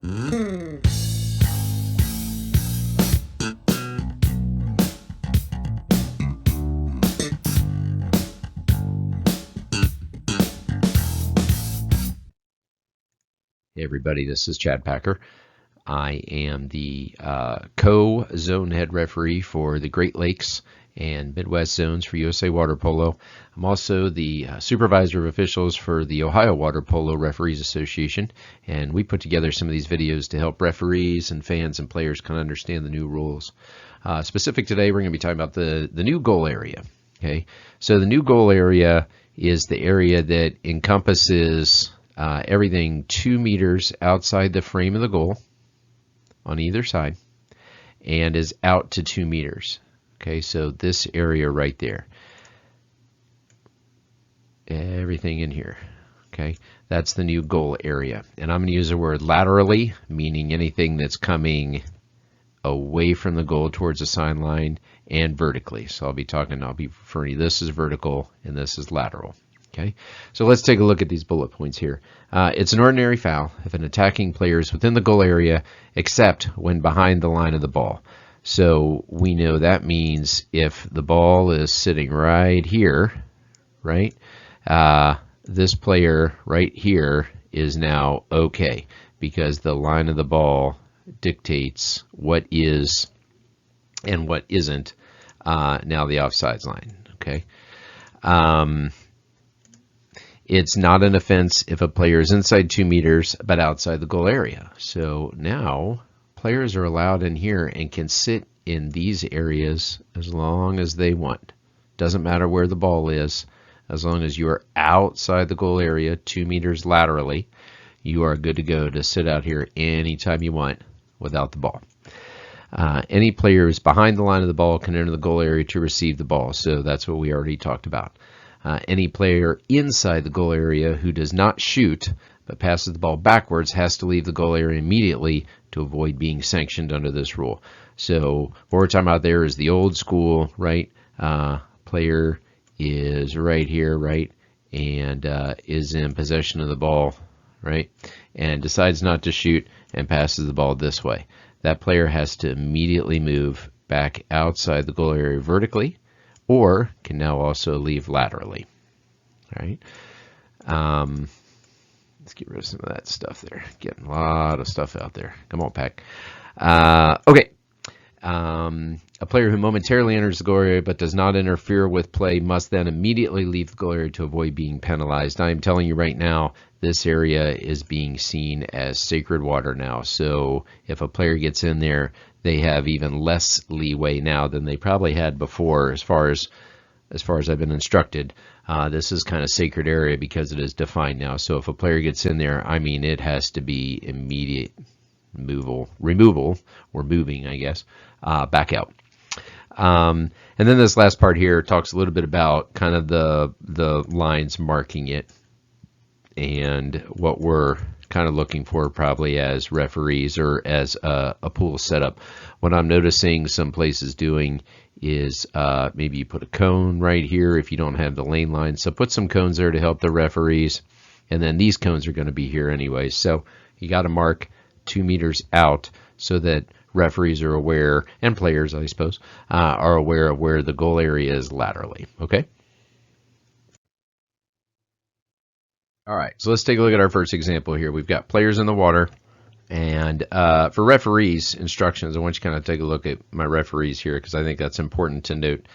Hey everybody, this is Chad Packer. I am the co-zone head referee for the Great Lakes and Midwest zones for USA Water Polo. I'm also the supervisor of officials for the Ohio Water Polo Referees Association, and we put together some of these videos to help referees and fans and players kind of understand the new rules. Specific today, we're going to be talking about the new goal area. Okay, so the new goal area is the area that encompasses everything 2 meters outside the frame of the goal on either side and is out to 2 meters. Okay, so this area right there, everything in here. Okay, that's the new goal area. And I'm going to use the word laterally, meaning anything that's coming away from the goal towards the sideline, and vertically. So I'll be referring to this as vertical and this is lateral. Okay, so let's take a look at these bullet points here. It's an ordinary foul if an attacking player is within the goal area except when behind the line of the ball. So we know that means if the ball is sitting right here, right, this player right here is now okay because the line of the ball dictates what is and what isn't now the offsides line. Okay. It's not an offense if a player is inside 2 meters but outside the goal area. So now players are allowed in here and can sit in these areas as long as they want. Doesn't matter where the ball is, as long as you are outside the goal area 2 meters laterally, you are good to go to sit out here anytime you want without the ball. Any player who's behind the line of the ball can enter the goal area to receive the ball. So that's what we already talked about. Any player inside the goal area who does not shoot but passes the ball backwards has to leave the goal area immediately to avoid being sanctioned under this rule. So what we're talking about there is the old school, right? Player is right here, right? And is in possession of the ball, right? And decides not to shoot and passes the ball this way. That player has to immediately move back outside the goal area vertically, or can now also leave laterally. All right. Let's get rid of some of that stuff there. Getting a lot of stuff out there. Come on, Pack. Okay. A player who momentarily enters the goal area but does not interfere with play must then immediately leave the goal area to avoid being penalized. I'm telling you right now, this area is being seen as sacred water now. So if a player gets in there, they have even less leeway now than they probably had before as far as I've been instructed. This is kind of sacred area because it is defined now. So if a player gets in there, I mean, it has to be immediate removal, or moving, I guess, back out. And then this last part here talks a little bit about kind of the lines marking it and what we're kind of looking for probably as referees or as a pool setup. What I'm noticing some places doing is maybe you put a cone right here if you don't have the lane line. So put some cones there to help the referees. And then these cones are going to be here anyway. So you got to mark 2 meters out so that referees are aware, and players, I suppose, are aware of where the goal area is laterally. Okay? All right, so let's take a look at our first example here. We've got players in the water, and for referees instructions, I want you to kind of take a look at my referees here because I think that's important to note.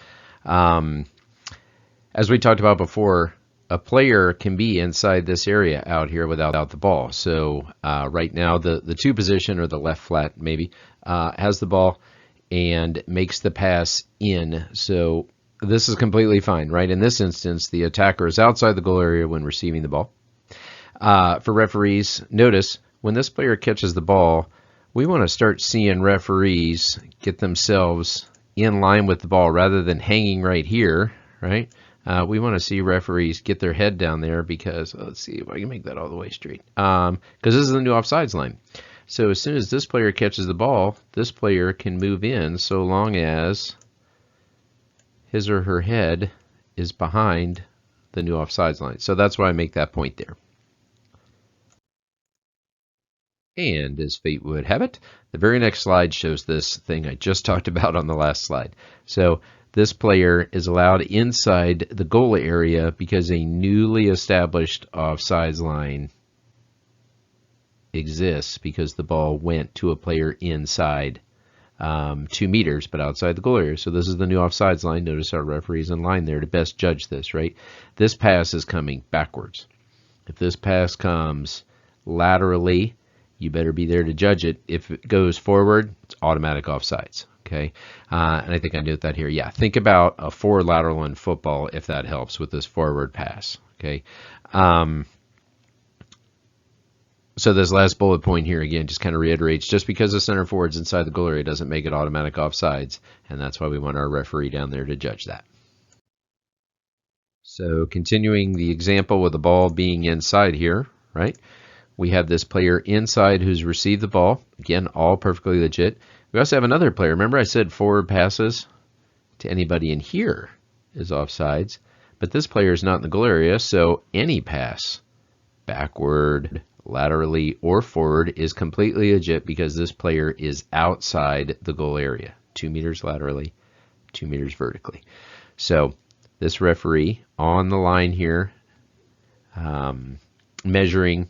As we talked about before, a player can be inside this area out here without the ball. So right now the 2 position, or the left flat maybe, has the ball and makes the pass in. So this is completely fine, right? In this instance, the attacker is outside the goal area when receiving the ball. For referees, notice when this player catches the ball, we want to start seeing referees get themselves in line with the ball rather than hanging right here, right? We want to see referees get their head down there because, let's see if I can make that all the way straight, because this is the new offsides line. So as soon as this player catches the ball, this player can move in so long as his or her head is behind the new offsides line. So that's why I make that point there. And as fate would have it, the very next slide shows this thing I just talked about on the last slide. So this player is allowed inside the goal area because a newly established offsides line exists because the ball went to a player inside 2 meters, but outside the goal area. So this is the new offsides line. Notice our referee's in line there to best judge this, right? This pass is coming backwards. If this pass comes laterally, you better be there to judge it. If it goes forward, it's automatic offsides. Okay, and I think I note that here. Yeah, think about a forward lateral in football if that helps with this forward pass. Okay, so this last bullet point here again just kind of reiterates: just because the center forward's inside the goal area doesn't make it automatic offsides, and that's why we want our referee down there to judge that. So continuing the example with the ball being inside here, right? We have this player inside who's received the ball. Again, all perfectly legit. We also have another player. Remember I said forward passes to anybody in here is offsides, but this player is not in the goal area, so any pass, backward, laterally, or forward is completely legit because this player is outside the goal area. 2 meters laterally, 2 meters vertically. So this referee on the line here, measuring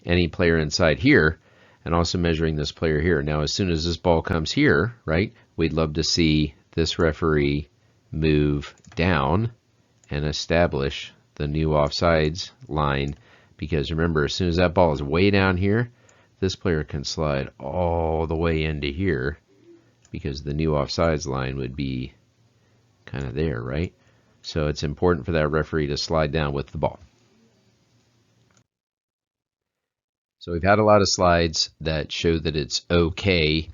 any player inside here and also measuring this player here. Now, as soon as this ball comes here, right, we'd love to see this referee move down and establish the new offsides line because remember, as soon as that ball is way down here, this player can slide all the way into here because the new offsides line would be kind of there, right? So it's important for that referee to slide down with the ball. So we've had a lot of slides that show that it's okay.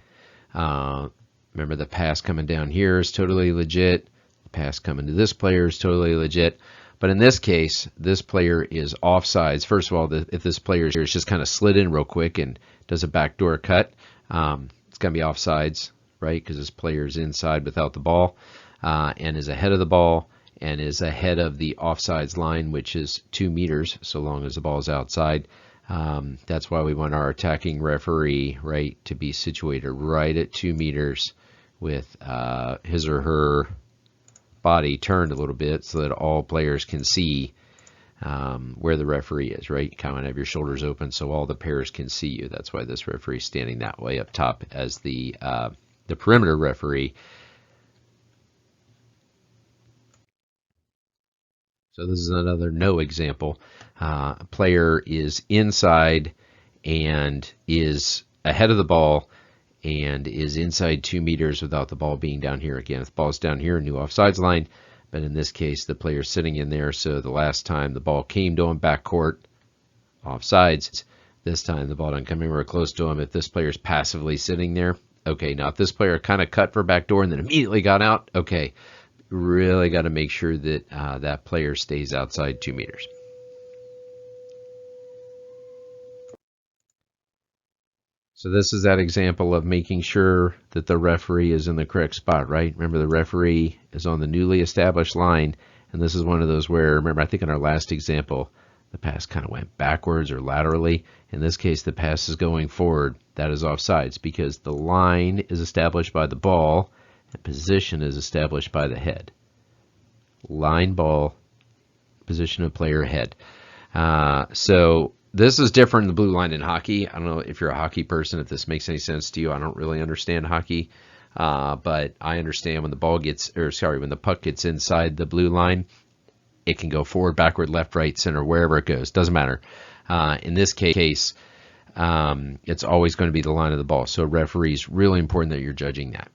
Remember the pass coming down here is totally legit. The pass coming to this player is totally legit. But in this case, this player is offsides. First of all, if this player is just kind of slid in real quick and does a backdoor cut, it's going to be offsides, right? Because this player is inside without the ball and is ahead of the ball and is ahead of the offsides line, which is 2 meters, so long as the ball is outside. That's why we want our attacking referee, right, to be situated right at 2 meters with his or her body turned a little bit so that all players can see where the referee is, right? You kind of have your shoulders open so all the pairs can see you. That's why this referee is standing that way up top as the perimeter referee. So this is another no example. A player is inside and is ahead of the ball and is inside 2 meters without the ball being down here. Again, if the ball is down here, new offsides line. But in this case, the player's sitting in there. So the last time the ball came to him backcourt, offsides. This time the ball doesn't come anywhere close to him. If this player's passively sitting there, okay. Now if this player kind of cut for backdoor and then immediately got out, okay. Really got to make sure that that player stays outside 2 meters. So this is that example of making sure that the referee is in the correct spot, right? Remember, the referee is on the newly established line, and this is one of those where, remember, I think in our last example, the pass kind of went backwards or laterally. In this case, the pass is going forward. That is offsides because the line is established by the ball, and position is established by the head. Line, ball, position of player, head. So this is different in the blue line in hockey. I don't know if you're a hockey person, if this makes any sense to you. I don't really understand hockey, but I understand when the when the puck gets inside the blue line, it can go forward, backward, left, right, center, wherever it goes. Doesn't matter. In this case, it's always going to be the line of the ball. So referees, really important that you're judging that.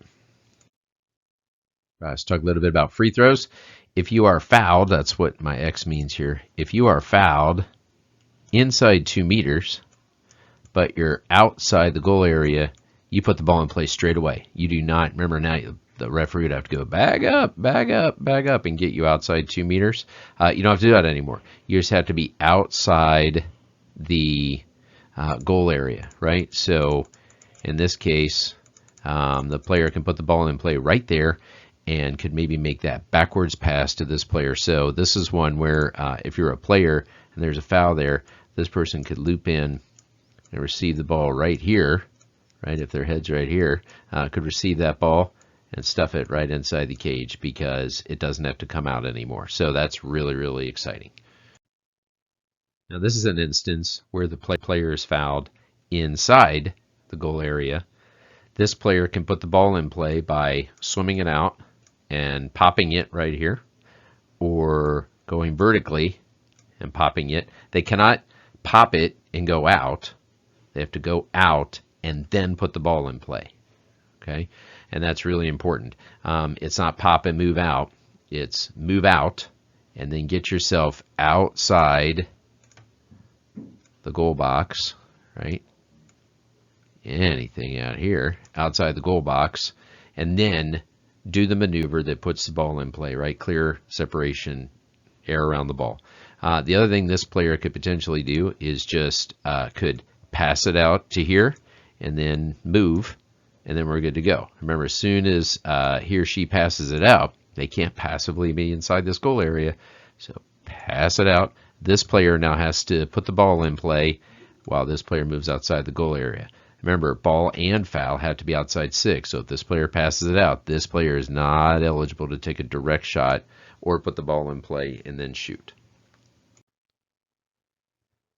Let's talk a little bit about free throws. If you are fouled, that's what my X means here. If you are fouled inside 2 meters, but you're outside the goal area, you put the ball in play straight away. You do not, remember now, the referee would have to go bag up, and get you outside 2 meters. You don't have to do that anymore. You just have to be outside the goal area, right? So in this case, the player can put the ball in play right there and could maybe make that backwards pass to this player. So this is one where if you're a player and there's a foul there, this person could loop in and receive the ball right here, right? If their head's right here, could receive that ball and stuff it right inside the cage because it doesn't have to come out anymore. So that's really, really exciting. Now this is an instance where the player is fouled inside the goal area. This player can put the ball in play by swimming it out and popping it right here, or going vertically and popping it. They cannot pop it and go out. They have to go out and then put the ball in play. Okay, and that's really important. It's not pop and move out. It's move out and then get yourself outside the goal box, right? Anything out here outside the goal box, and then do the maneuver that puts the ball in play, right? Clear separation, air around the ball. The other thing this player could potentially do is just could pass it out to here and then move, and then we're good to go. Remember, as soon as he or she passes it out, they can't passively be inside this goal area. So pass it out. This player now has to put the ball in play while this player moves outside the goal area. Remember, ball and foul have to be outside 6. So if this player passes it out, this player is not eligible to take a direct shot or put the ball in play and then shoot.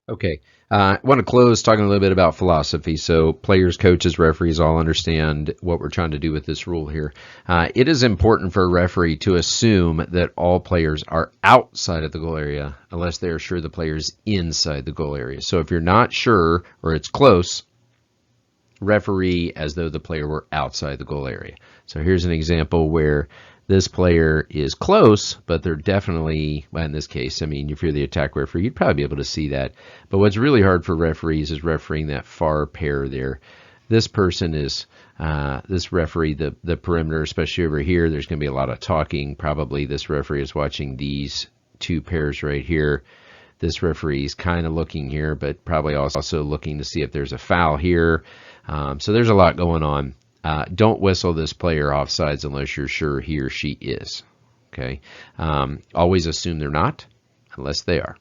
Okay, I want to close talking a little bit about philosophy. So players, coaches, referees all understand what we're trying to do with this rule here. It is important for a referee to assume that all players are outside of the goal area unless they are sure the player's inside the goal area. So if you're not sure or it's close, referee as though the player were outside the goal area. So here's an example where this player is close, but they're definitely, well, in this case, I mean, if you're the attack referee, you'd probably be able to see that. But what's really hard for referees is refereeing that far pair there. This person is, this referee, the perimeter, especially over here, there's going to be a lot of talking. Probably this referee is watching these two pairs right here. This referee is kind of looking here, but probably also looking to see if there's a foul here. So there's a lot going on. Don't whistle this player offsides unless you're sure he or she is. Okay. Always assume they're not unless they are.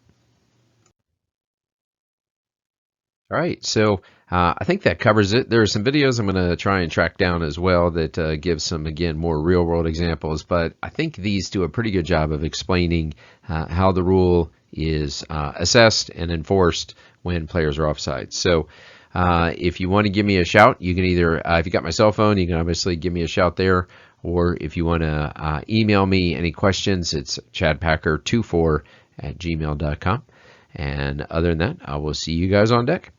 All right. So I think that covers it. There are some videos I'm going to try and track down as well that give some, again, more real world examples. But I think these do a pretty good job of explaining how the rule is assessed and enforced when players are offside. So if you want to give me a shout, you can either, if you got my cell phone, you can obviously give me a shout there. Or if you want to email me any questions, it's chadpacker24@gmail.com. And other than that, I will see you guys on deck.